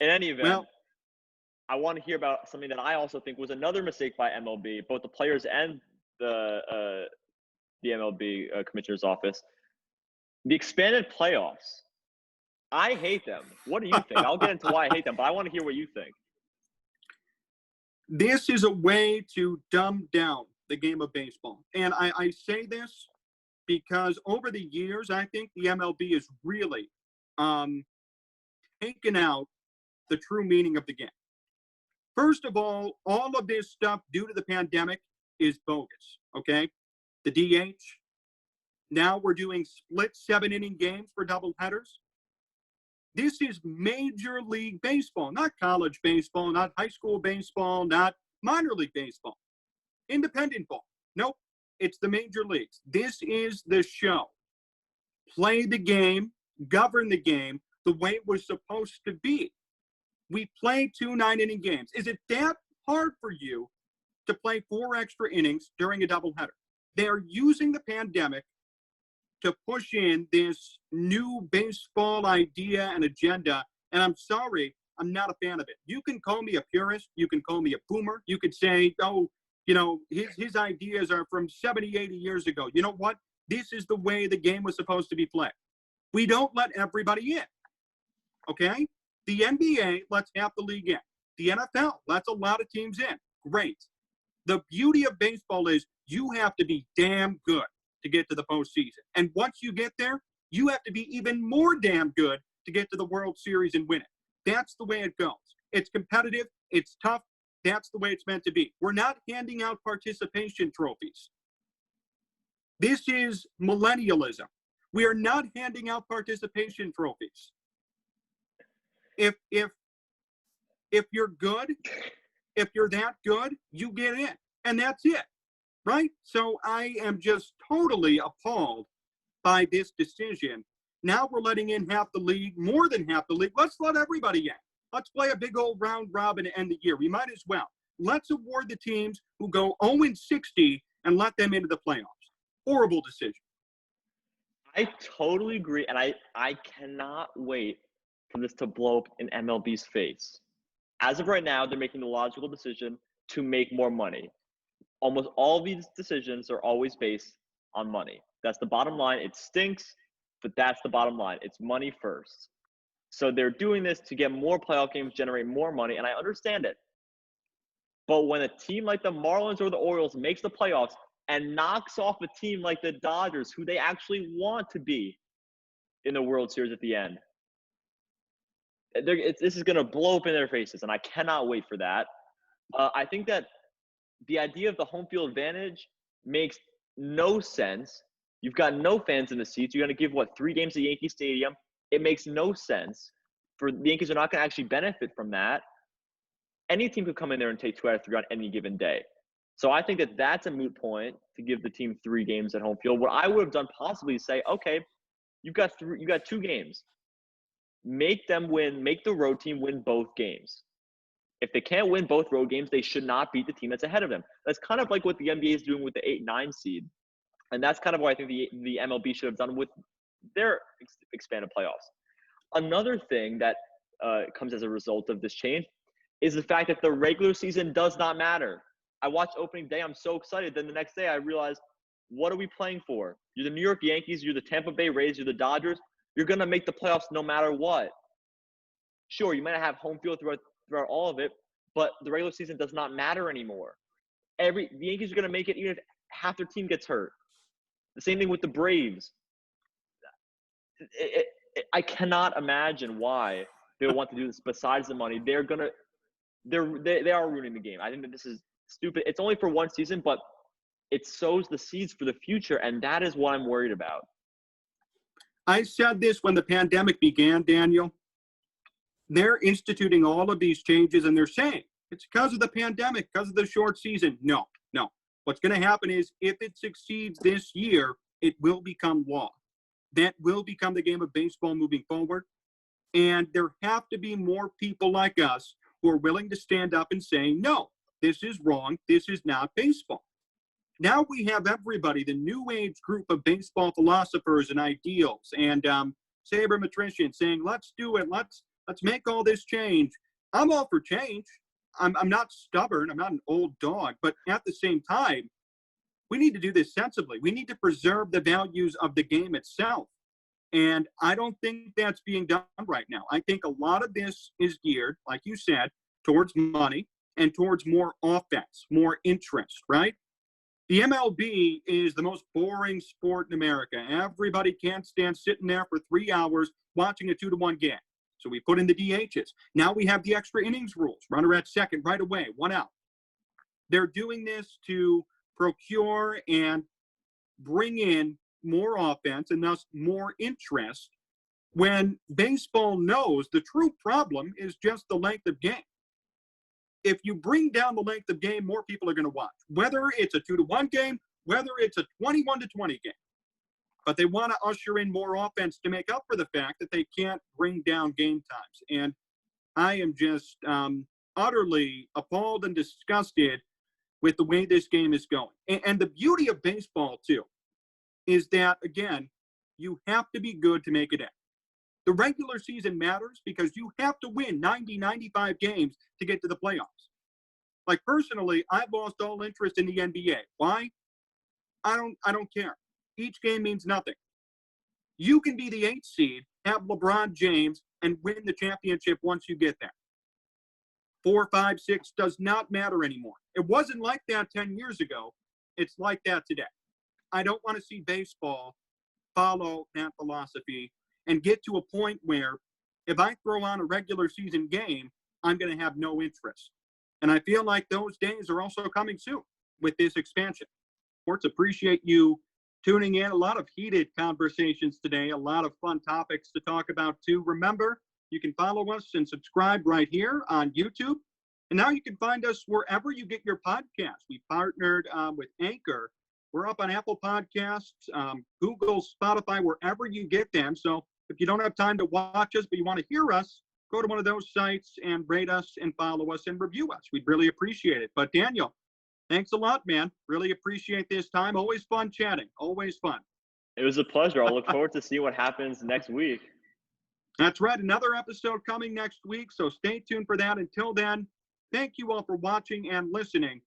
In any event, Well, I want to hear about something that I also think was another mistake by MLB, both the players and the MLB commissioner's office. The expanded playoffs. I hate them. What do you think? I'll get into why I hate them, but I want to hear what you think. this is a way to dumb down the game of baseball. And I say this because over the years, I think the MLB has really taken out the true meaning of the game. First of all of this stuff due to the pandemic is bogus, okay? The DH, now we're doing split 7-inning games for doubleheaders. This is Major League Baseball, not college baseball, not high school baseball, not minor league baseball, independent ball. Nope, it's the major leagues. This is the show. Play the game, govern the game the way it was supposed to be. We play 2 9-inning games. Is it that hard for you to play 4 extra innings during a doubleheader? They're using the pandemic to push in this new baseball idea and agenda. And I'm sorry, I'm not a fan of it. You can call me a purist. You can call me a boomer. You could say, oh, you know, his ideas are from 70, 80 years ago. You know what? This is the way the game was supposed to be played. We don't let everybody in, okay? The NBA lets half the league in. The NFL lets a lot of teams in. Great. The beauty of baseball is you have to be damn good to get to the postseason. And once you get there, you have to be even more damn good to get to the World Series and win it. That's the way it goes. It's competitive. It's tough. That's the way it's meant to be. We're not handing out participation trophies. This is millennialism. We are not handing out participation trophies. If you're good, if you're that good, you get in. And that's it. Right? So I am just totally appalled by this decision. Now we're letting in half the league, more than half the league. Let's let everybody in. Let's play a big old round robin to end the year. We might as well. Let's award the teams who go 0-60 and let them into the playoffs. Horrible decision. I totally agree, and I cannot wait for this to blow up in MLB's face. As of right now, they're making the logical decision to make more money. Almost all of these decisions are always based on money. That's the bottom line. It stinks, but that's the bottom line. It's money first. So they're doing this to get more playoff games, generate more money, and I understand it. But when a team like the Marlins or the Orioles makes the playoffs and knocks off a team like the Dodgers, who they actually want to be in the World Series at the end, this is going to blow up in their faces, and I cannot wait for that. I think that the idea of the home field advantage makes no sense. You've got no fans in the seats. You're going to give, 3 games at Yankee Stadium? It makes no sense. The Yankees are not going to actually benefit from that. Any team could come in there and take 2 out of 3 on any given day. So I think that that's a moot point to give the team 3 games at home field. What I would have done possibly is say, okay, you've got 2 games. Make the road team win both games. If they can't win both road games, they should not beat the team that's ahead of them. That's kind of like what the NBA is doing with the 8-9 seed. And that's kind of what I think the MLB should have done with their expanded playoffs. Another thing that comes as a result of this change is the fact that the regular season does not matter. I watched opening day. I'm so excited. Then the next day I realized, what are we playing for? You're the New York Yankees. You're the Tampa Bay Rays. You're the Dodgers. You're going to make the playoffs no matter what. Sure, you might not have home field throughout all of it, but the regular season does not matter anymore. The Yankees are going to make it even if half their team gets hurt. The same thing with the Braves. I cannot imagine why they would want to do this besides the money. They are ruining the game. I think that this is stupid. It's only for one season, but it sows the seeds for the future, and that is what I'm worried about. I said this when the pandemic began, Daniel. They're instituting all of these changes, and they're saying it's because of the pandemic, because of the short season. No. What's going to happen is if it succeeds this year, it will become law. That will become the game of baseball moving forward. And there have to be more people like us who are willing to stand up and say, no, this is wrong. This is not baseball. Now we have everybody, the new age group of baseball philosophers and ideals and sabermetricians saying, let's do it. Let's make all this change. I'm all for change. I'm not stubborn. I'm not an old dog. But at the same time, we need to do this sensibly. We need to preserve the values of the game itself. And I don't think that's being done right now. I think a lot of this is geared, like you said, towards money and towards more offense, more interest, right? The MLB is the most boring sport in America. Everybody can't stand sitting there for 3 hours watching a 2-1 game. So we put in the DHs. Now we have the extra innings rules. Runner at second right away, 1 out. They're doing this to procure and bring in more offense and thus more interest, when baseball knows the true problem is just the length of game. If you bring down the length of game, more people are going to watch, whether it's a 2-1 game, whether it's a 21-20 game. But they want to usher in more offense to make up for the fact that they can't bring down game times. And I am just utterly appalled and disgusted with the way this game is going. And the beauty of baseball, too, is that, again, you have to be good to make it in. The regular season matters because you have to win 90, 95 games to get to the playoffs. Like, personally, I've lost all interest in the NBA. Why? I don't care. Each game means nothing. You can be the 8th seed, have LeBron James, and win the championship once you get there. 4, 5, 6 does not matter anymore. It wasn't like that 10 years ago. It's like that today. I don't want to see baseball follow that philosophy and get to a point where if I throw on a regular season game, I'm going to have no interest. And I feel like those days are also coming soon with this expansion. Sports, appreciate you tuning in. A lot of heated conversations today, a lot of fun topics to talk about too. Remember, you can follow us and subscribe right here on YouTube. And now you can find us wherever you get your podcasts. We partnered with Anchor. We're up on Apple Podcasts, Google, Spotify, wherever you get them. So if you don't have time to watch us, but you want to hear us, go to one of those sites and rate us and follow us and review us. We'd really appreciate it. But Daniel, thanks a lot, man. Really appreciate this time. Always fun chatting. Always fun. It was a pleasure. I'll look forward to see what happens next week. That's right. Another episode coming next week. So stay tuned for that. Until then, thank you all for watching and listening